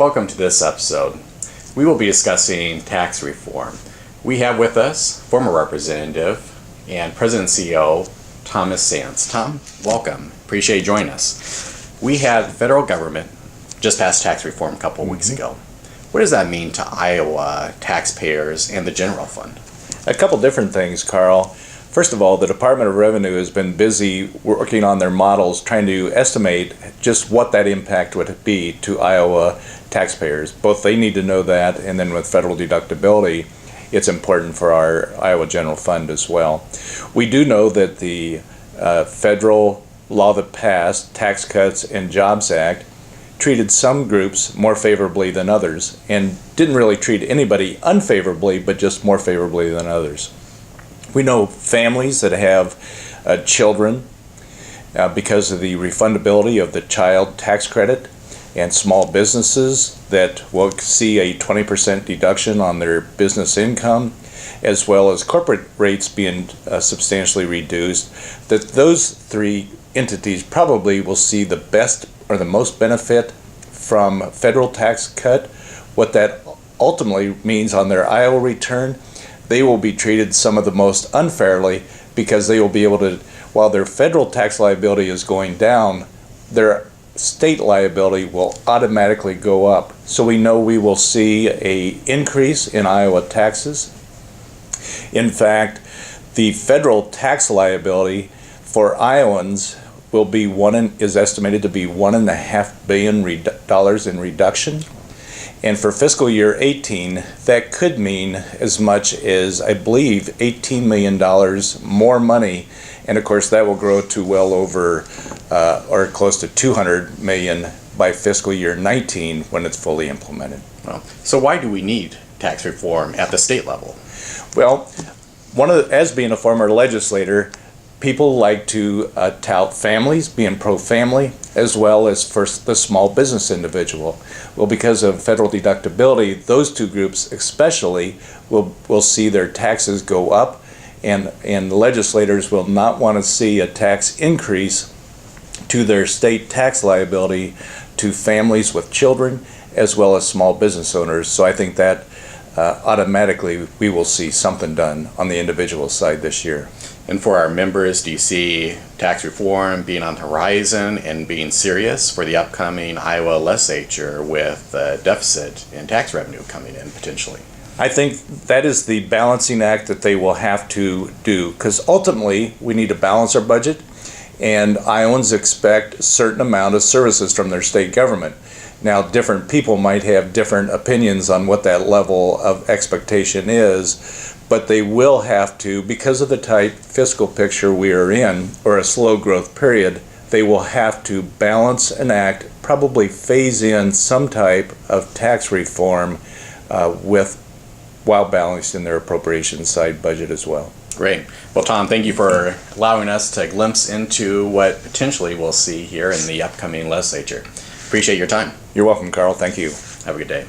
Welcome to this episode. We will be discussing tax reform. We have with us former Representative and President and CEO Thomas Sands. Tom, welcome. Appreciate you joining us. We had the federal government just passed tax reform a couple of weeks ago. What does that mean to Iowa taxpayers and the general fund? A couple different things, Carl. First of all, the Department of Revenue has been busy working on their models, trying to estimate just what that impact would be to Iowa taxpayers. Both they need to know that, and then with federal deductibility, it's important for our Iowa General Fund as well. We do know that the federal law that passed, Tax Cuts and Jobs Act, treated some groups more favorably than others, and didn't really treat anybody unfavorably, but just more favorably than others. We know families that have children because of the refundability of the child tax credit, and small businesses that will see a 20% deduction on their business income, as well as corporate rates being substantially reduced, that those three entities probably will see the best or the most benefit from federal tax cut. What that ultimately means on their Iowa return, they will be treated some of the most unfairly, because they will be able to, while their federal tax liability is going down, their state liability will automatically go up. So we know we will see an increase in Iowa taxes. In fact, the federal tax liability for Iowans will be is estimated to be $1.5 billion in reduction. And for fiscal year 18, that could mean as much as, I believe, $18 million more money. And of course, that will grow to well over or close to $200 million by fiscal year 19 when it's fully implemented. Well, so why do we need tax reform at the state level? Well, as being a former legislator, people like to tout families, being pro-family, as well as for the small business individual. Well, because of federal deductibility, those two groups especially will see their taxes go up, and legislators will not want to see a tax increase to their state tax liability to families with children, as well as small business owners. So I think that automatically we will see something done on the individual side this year. And for our members, do you see tax reform being on the horizon and being serious for the upcoming Iowa legislature with deficit and tax revenue coming in potentially? I think that is the balancing act that they will have to do, because ultimately we need to balance our budget, and Iowans expect a certain amount of services from their state government. Now, different people might have different opinions on what that level of expectation is, but they will have to, because of the tight fiscal picture we are in, or a slow growth period, they will have to balance an act, probably phase in some type of tax reform while balancing their appropriation side budget as well. Great. Well, Tom, thank you for allowing us to glimpse into what potentially we'll see here in the upcoming legislature. Appreciate your time. You're welcome, Carl. Thank you. Have a good day.